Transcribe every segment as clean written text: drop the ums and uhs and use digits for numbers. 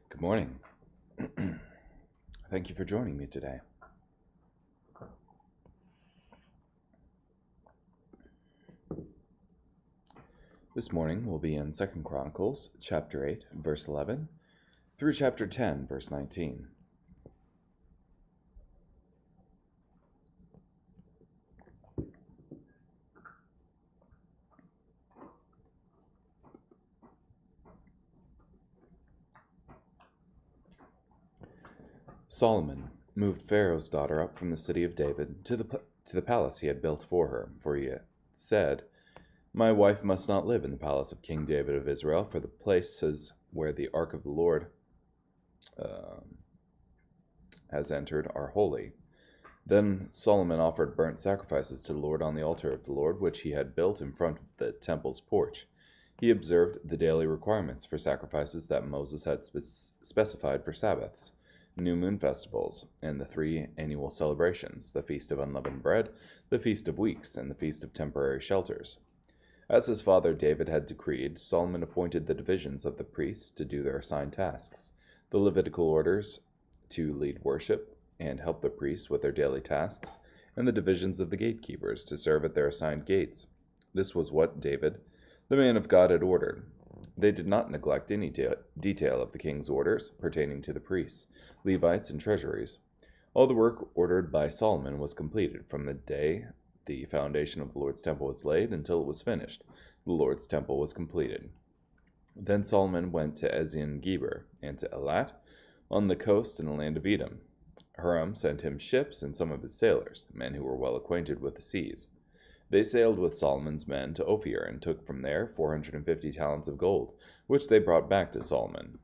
Good morning. Thank you for joining me today. This morning we'll be in 2 Chronicles chapter 8, verse 11, through chapter 10, verse 19. Solomon moved Pharaoh's daughter up from the city of David to the palace he had built for her, for he had said, "My wife must not live in the palace of King David of Israel, for the places where the ark of the Lord has entered are holy." Then Solomon offered burnt sacrifices to the Lord on the altar of the Lord, which he had built in front of the temple's porch. He observed the daily requirements for sacrifices that Moses had specified for Sabbaths, new moon festivals, and the 3 annual celebrations, the Feast of Unleavened Bread, the Feast of Weeks, and the Feast of Temporary Shelters. As his father David had decreed, Solomon appointed the divisions of the priests to do their assigned tasks, the Levitical orders to lead worship and help the priests with their daily tasks, and the divisions of the gatekeepers to serve at their assigned gates. This was what David, the man of God, had ordered. They did not neglect any detail of the king's orders pertaining to the priests, Levites, and treasuries. All the work ordered by Solomon was completed from the day the foundation of the Lord's temple was laid until it was finished. The Lord's temple was completed. Then Solomon went to Ezion-Geber and to Elat on the coast in the land of Edom. Hiram sent him ships and some of his sailors, men who were well acquainted with the seas. They sailed with Solomon's men to Ophir and took from there 450 talents of gold, which they brought back to Solomon.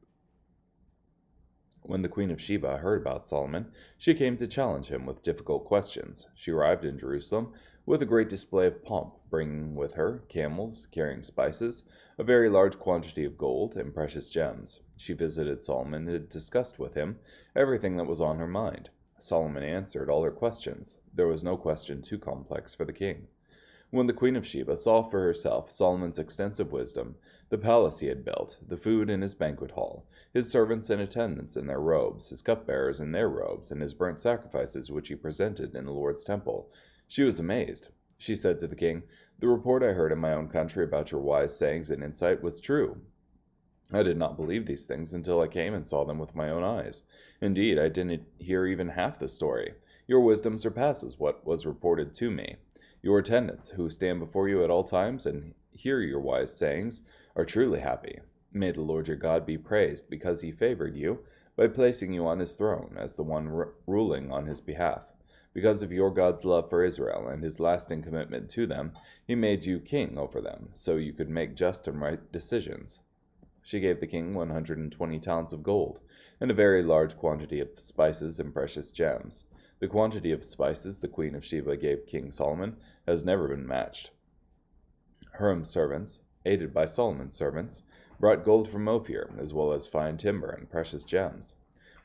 When the queen of Sheba heard about Solomon, she came to challenge him with difficult questions. She arrived in Jerusalem with a great display of pomp, bringing with her camels carrying spices, a very large quantity of gold, and precious gems. She visited Solomon and discussed with him everything that was on her mind. Solomon answered all her questions. There was no question too complex for the king. When the queen of Sheba saw for herself Solomon's extensive wisdom, the palace he had built, the food in his banquet hall, his servants and attendants in their robes, his cupbearers in their robes, and his burnt sacrifices which he presented in the Lord's temple, she was amazed. She said to the king, "The report I heard in my own country about your wise sayings and insight was true. I did not believe these things until I came and saw them with my own eyes. Indeed, I didn't hear even half the story. Your wisdom surpasses what was reported to me. Your attendants, who stand before you at all times and hear your wise sayings, are truly happy. May the Lord your God be praised, because he favored you by placing you on his throne as the one ruling on his behalf. Because of your God's love for Israel and his lasting commitment to them, he made you king over them, so you could make just and right decisions." She gave the king 120 talents of gold, and a very large quantity of spices and precious gems. The quantity of spices the queen of Sheba gave King Solomon has never been matched. Hiram's servants, aided by Solomon's servants, brought gold from Ophir, as well as fine timber and precious gems.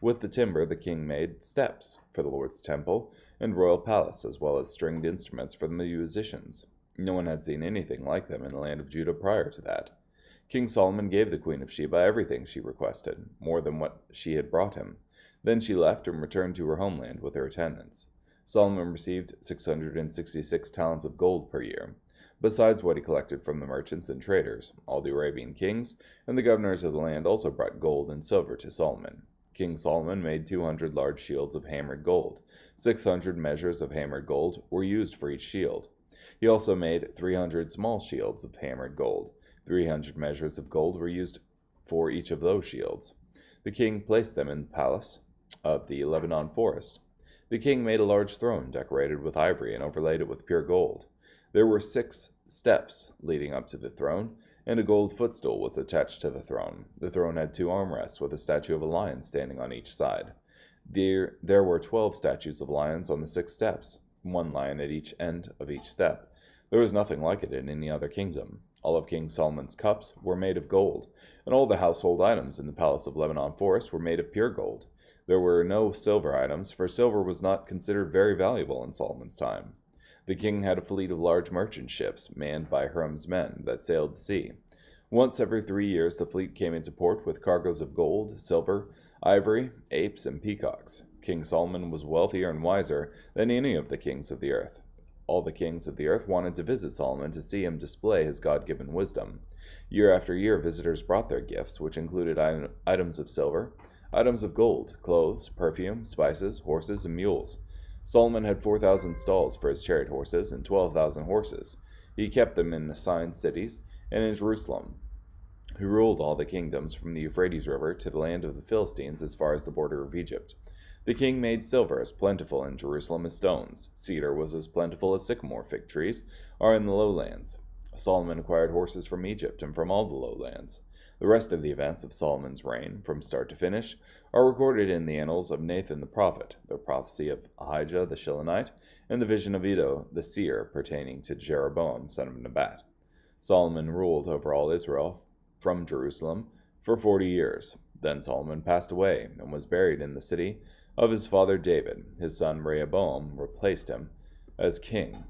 With the timber the king made steps for the Lord's temple and royal palace, as well as stringed instruments for the musicians. No one had seen anything like them in the land of Judah prior to that. King Solomon gave the queen of Sheba everything she requested, more than what she had brought him. Then she left and returned to her homeland with her attendants. Solomon received 666 talents of gold per year, besides what he collected from the merchants and traders. All the Arabian kings and the governors of the land also brought gold and silver to Solomon. King Solomon made 200 large shields of hammered gold. 600 measures of hammered gold were used for each shield. He also made 300 small shields of hammered gold. 300 measures of gold were used for each of those shields. The king placed them in the palace of the Lebanon forest. The king made a large throne decorated with ivory and overlaid it with pure gold. There were 6 steps leading up to the throne, and a gold footstool was attached to the throne. The throne had 2 armrests with a statue of a lion standing on each side. There were 12 statues of lions on the 6 steps, 1 lion at each end of each step. There was nothing like it in any other kingdom. All of King Solomon's cups were made of gold, and all the household items in the palace of Lebanon forest were made of pure gold. There were no silver items, for silver was not considered very valuable in Solomon's time. The king had a fleet of large merchant ships, manned by Hiram's men, that sailed the sea. Once every 3 years, the fleet came into port with cargoes of gold, silver, ivory, apes, and peacocks. King Solomon was wealthier and wiser than any of the kings of the earth. All the kings of the earth wanted to visit Solomon to see him display his God-given wisdom. Year after year, visitors brought their gifts, which included items of silver, items of gold, clothes, perfume, spices, horses, and mules. Solomon had 4,000 stalls for his chariot horses and 12,000 horses. He kept them in assigned cities and in Jerusalem. He ruled all the kingdoms from the Euphrates River to the land of the Philistines as far as the border of Egypt. The king made silver as plentiful in Jerusalem as stones. Cedar was as plentiful as sycamore fig trees are in the lowlands. Solomon acquired horses from Egypt and from all the lowlands. The rest of the events of Solomon's reign, from start to finish, are recorded in the annals of Nathan the prophet, the prophecy of Ahijah the Shilonite, and the vision of Iddo the seer pertaining to Jeroboam son of Nebat. Solomon ruled over all Israel from Jerusalem for 40 years. Then Solomon passed away and was buried in the city of his father David. His son Rehoboam replaced him as king.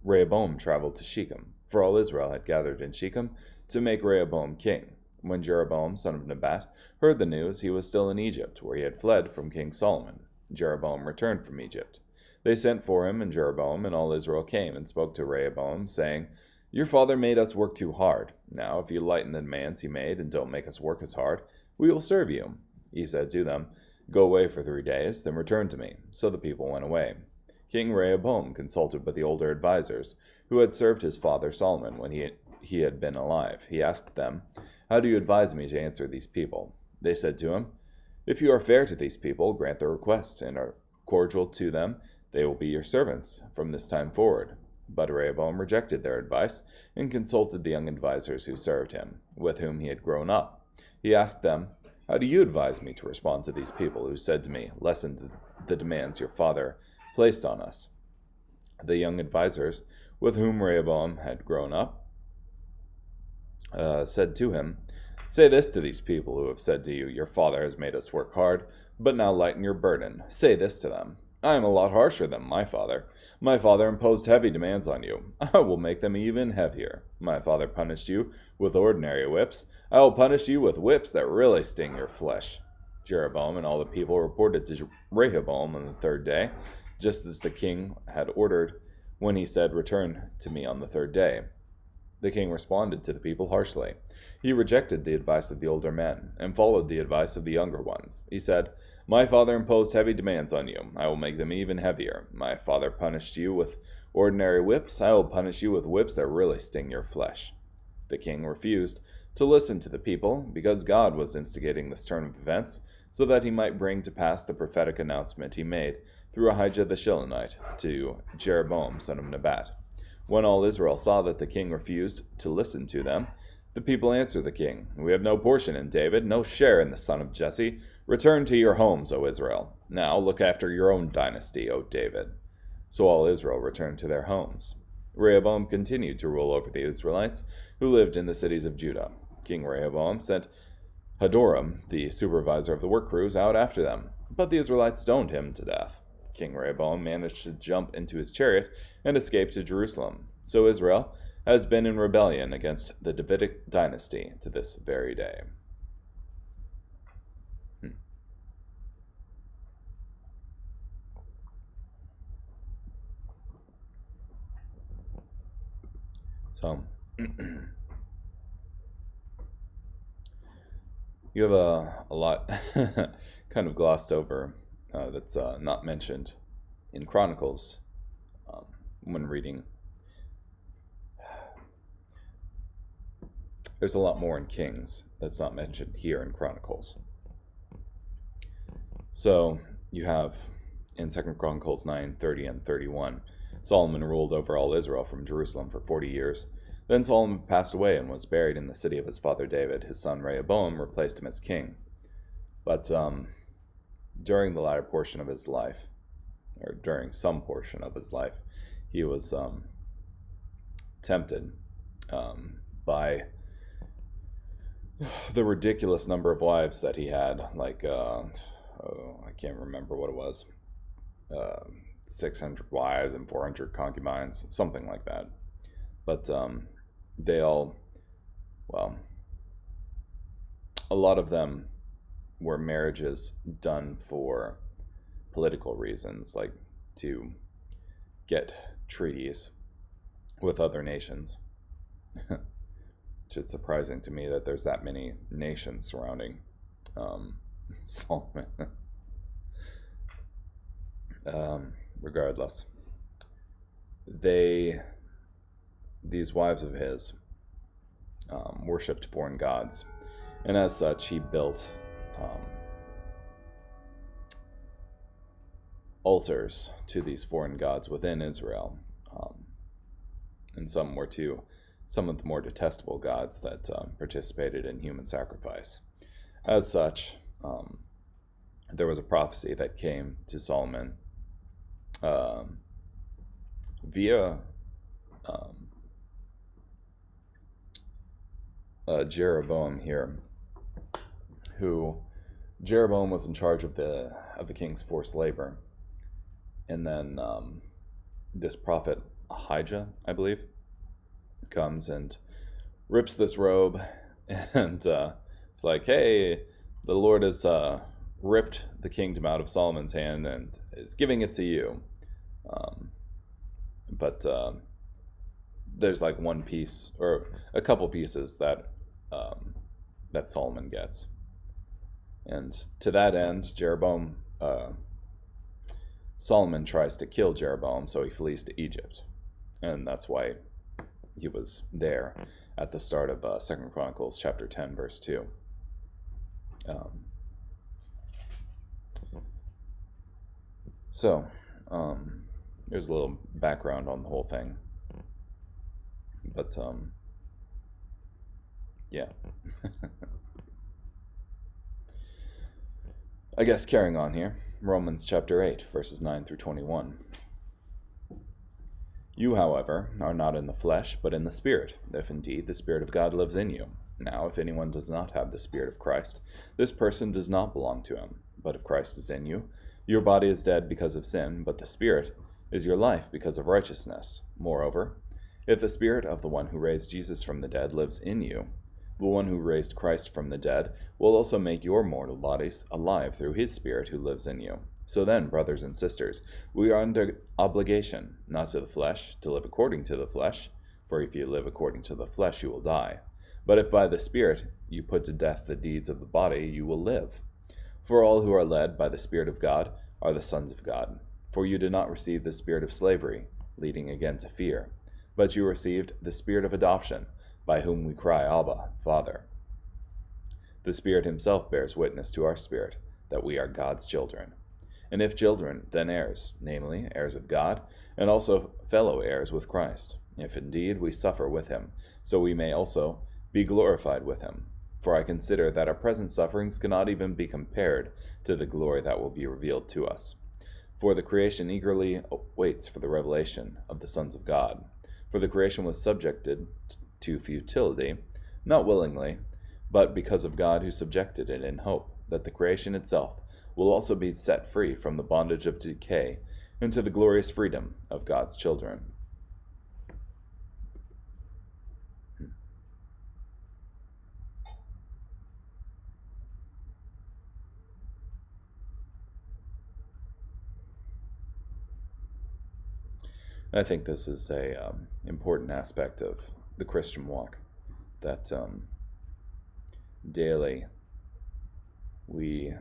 Rehoboam traveled to Shechem, for all Israel had gathered in Shechem to make Rehoboam king. When Jeroboam son of Nebat heard the news, he was still in Egypt, where he had fled from King Solomon. Jeroboam returned from Egypt. They sent for him, and Jeroboam and all Israel came and spoke to Rehoboam, saying, "Your father made us work too hard. Now, if you lighten the demands he made and don't make us work as hard, we will serve you." He said to them, "Go away for 3 days, then return to me." So the people went away. King Rehoboam consulted with the older advisers, who had served his father Solomon when he had been alive. He asked them, "How do you advise me to answer these people?" They said to him, "If you are fair to these people, grant their requests, and are cordial to them, they will be your servants from this time forward." But Rehoboam rejected their advice and consulted the young advisers who served him, with whom he had grown up. He asked them, "How do you advise me to respond to these people who said to me, 'Lessen the demands your father placed on us'?" The young advisers, with whom Rehoboam had grown up, said to him, "Say this to these people who have said to you, 'Your father has made us work hard, but now lighten your burden.' Say this to them, 'I am a lot harsher than my father. My father imposed heavy demands on you. I will make them even heavier. My father punished you with ordinary whips. I will punish you with whips that really sting your flesh." Jeroboam and all the people reported to Rehoboam on the 3rd day, just as the king had ordered, when he said, "Return to me on the 3rd day." The king responded to the people harshly. He rejected the advice of the older men and followed the advice of the younger ones. He said, "My father imposed heavy demands on you. I will make them even heavier. My father punished you with ordinary whips. I will punish you with whips that really sting your flesh." The king refused to listen to the people because God was instigating this turn of events so that he might bring to pass the prophetic announcement he made through Ahijah the Shilonite to Jeroboam son of Nebat. When all Israel saw that the king refused to listen to them, the people answered the king, "We have no portion in David, no share in the son of Jesse. Return to your homes, O Israel. Now look after your own dynasty, O David." So all Israel returned to their homes. Rehoboam continued to rule over the Israelites who lived in the cities of Judah. King Rehoboam sent Hadoram, the supervisor of the work crews, out after them, but the Israelites stoned him to death. King Rehoboam managed to jump into his chariot and escape to Jerusalem. So Israel has been in rebellion against the Davidic dynasty to this very day. So, you have a lot kind of glossed over that's not mentioned in Chronicles when reading. There's a lot more in Kings that's not mentioned here in Chronicles. So you have in 2 Chronicles 9, 30 and 31, Solomon ruled over all Israel from Jerusalem for 40 years. Then Solomon passed away and was buried in the city of his father David. His son Rehoboam replaced him as king. But during the latter portion of his life, or during some portion of his life, he was tempted by the ridiculous number of wives that he had, like, I can't remember what it was, 600 wives and 400 concubines, something like that. But they all, well, a lot of them were marriages done for political reasons, like to get treaties with other nations. It's surprising to me that there's that many nations surrounding Solomon. Regardless, these wives of his worshipped foreign gods, and as such, he built altars to these foreign gods within Israel, and some were to some of the more detestable gods that participated in human sacrifice. As such, there was a prophecy that came to Solomon via Jeroboam here, who Jeroboam was in charge of the king's forced labor, and then this prophet Ahijah, I believe, comes and rips this robe, and it's like, hey, the Lord has ripped the kingdom out of Solomon's hand and is giving it to you. But there's like one piece or a couple pieces that that Solomon gets, and to that end, Solomon tries to kill Jeroboam, so he flees to Egypt, and that's why he was there at the start of 2 Chronicles chapter 10, verse 2. So, there's a little background on the whole thing. But, yeah. I guess carrying on here, Romans chapter 8, verses 9 through 21. You, however, are not in the flesh, but in the Spirit, if indeed the Spirit of God lives in you. Now, if anyone does not have the Spirit of Christ, this person does not belong to him. But if Christ is in you, your body is dead because of sin, but the Spirit is your life because of righteousness. Moreover, if the Spirit of the one who raised Jesus from the dead lives in you, the one who raised Christ from the dead will also make your mortal bodies alive through his Spirit who lives in you. So then, brothers and sisters, we are under obligation, not to the flesh, to live according to the flesh, for if you live according to the flesh, you will die. But if by the Spirit you put to death the deeds of the body, you will live. For all who are led by the Spirit of God are the sons of God. For you did not receive the spirit of slavery, leading again to fear, but you received the Spirit of adoption, by whom we cry, Abba, Father. The Spirit himself bears witness to our spirit that we are God's children. And if children, then heirs, namely, heirs of God, and also fellow heirs with Christ, if indeed we suffer with him, so we may also be glorified with him. For I consider that our present sufferings cannot even be compared to the glory that will be revealed to us. For the creation eagerly waits for the revelation of the sons of God. For the creation was subjected to futility, not willingly, but because of God who subjected it in hope that the creation itself will also be set free from the bondage of decay into the glorious freedom of God's children. I think this is a important aspect of the Christian walk, that daily we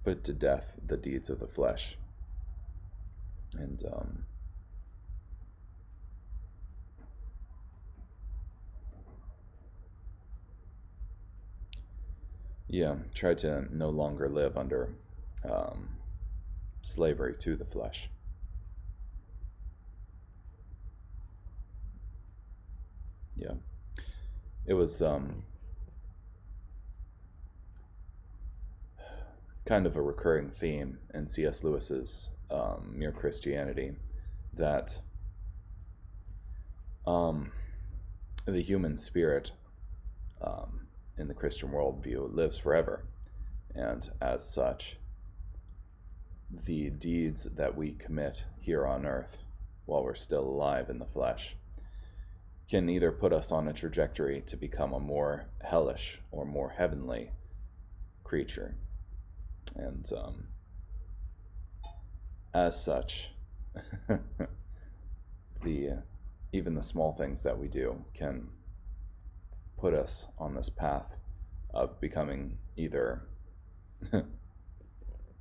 put to death the deeds of the flesh, and try to no longer live under slavery to the flesh. It was kind of a recurring theme in C.S. Lewis's Mere Christianity, that the human spirit in the Christian worldview lives forever, and as such, the deeds that we commit here on earth while we're still alive in the flesh, can either put us on a trajectory to become a more hellish or more heavenly creature. And as such, even the small things that we do can put us on this path of becoming either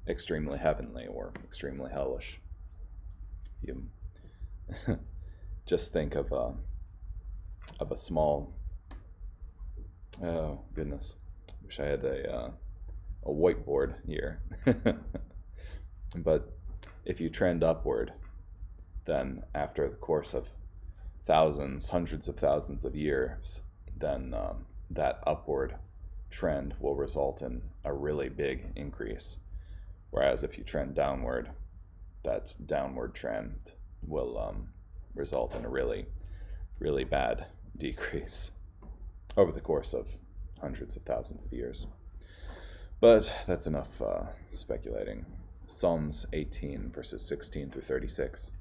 extremely heavenly or extremely hellish. You just think of a small, oh goodness, wish I had a whiteboard here. But if you trend upward, then after the course of thousands, hundreds of thousands of years, then that upward trend will result in a really big increase. Whereas if you trend downward, that downward trend will result in a really, really bad decrease over the course of hundreds of thousands of years. But that's enough speculating. Psalms 18, verses 16 through 36.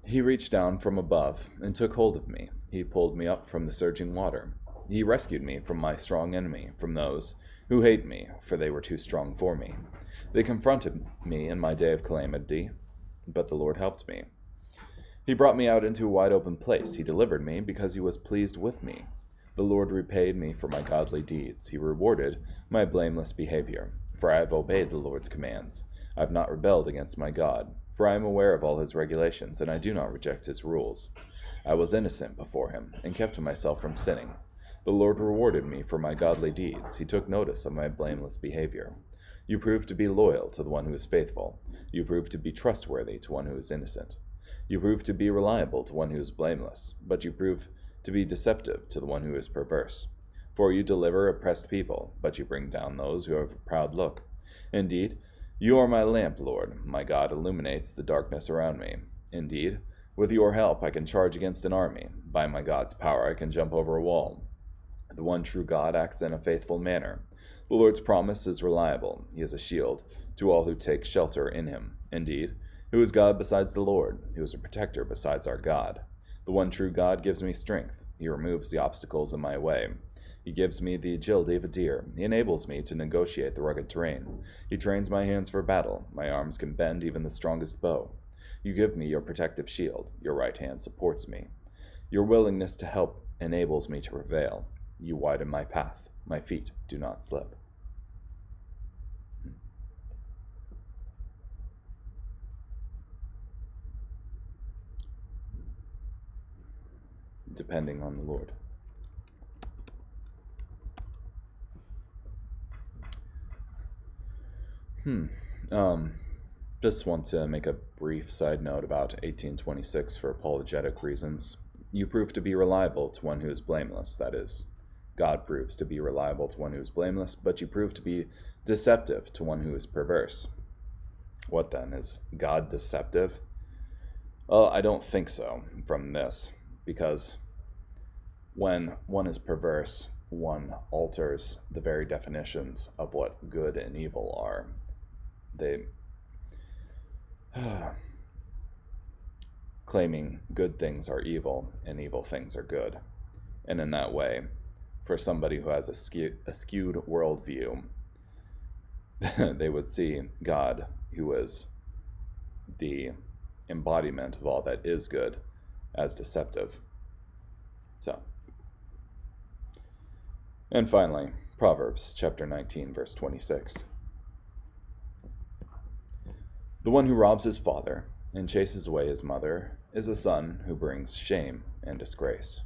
He reached down from above and took hold of me. He pulled me up from the surging water. He rescued me from my strong enemy, from those who hate me, for they were too strong for me. They confronted me in my day of calamity, but the Lord helped me. He brought me out into a wide open place. He delivered me because he was pleased with me. The Lord repaid me for my godly deeds. He rewarded my blameless behavior, for I have obeyed the Lord's commands. I have not rebelled against my God, for I am aware of all his regulations, and I do not reject his rules. I was innocent before him, and kept myself from sinning. The Lord rewarded me for my godly deeds. He took notice of my blameless behavior. You prove to be loyal to the one who is faithful. You prove to be trustworthy to one who is innocent. You prove to be reliable to one who is blameless, but you prove to be deceptive to the one who is perverse. For you deliver oppressed people, but you bring down those who have a proud look. Indeed, you are my lamp, Lord. My God illuminates the darkness around me. Indeed, with your help I can charge against an army. By my God's power I can jump over a wall. The one true God acts in a faithful manner. The Lord's promise is reliable. He is a shield to all who take shelter in him. Indeed, who is God besides the Lord? Who is a protector besides our God? The one true God gives me strength. He removes the obstacles in my way. He gives me the agility of a deer. He enables me to negotiate the rugged terrain. He trains my hands for battle. My arms can bend even the strongest bow. You give me your protective shield. Your right hand supports me. Your willingness to help enables me to prevail. You widen my path. My feet do not slip. Depending on the Lord. Just want to make a brief side note about 1826 for apologetic reasons. You prove to be reliable to one who is blameless, that is, God proves to be reliable to one who is blameless, but you prove to be deceptive to one who is perverse. What then? Is God deceptive? Well, I don't think so from this, because when one is perverse, one alters the very definitions of what good and evil are. Claiming good things are evil and evil things are good. And in that way, for somebody who has a skewed worldview, they would see God, who is the embodiment of all that is good, as deceptive. So, and finally, Proverbs chapter 19, verse 26. The one who robs his father and chases away his mother is a son who brings shame and disgrace.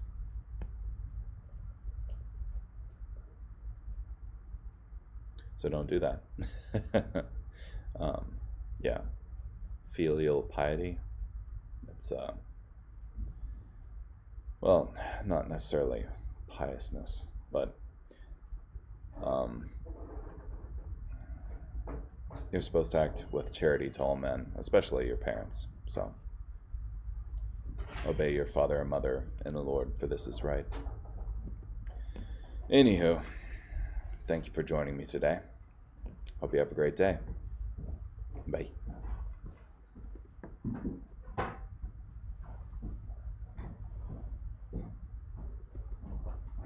So don't do that. Yeah, filial piety. It's well, not necessarily piousness, but you're supposed to act with charity to all men, especially your parents. So obey your father and mother in the Lord, for this is right. Anywho, thank you for joining me today. Hope you have a great day. Bye.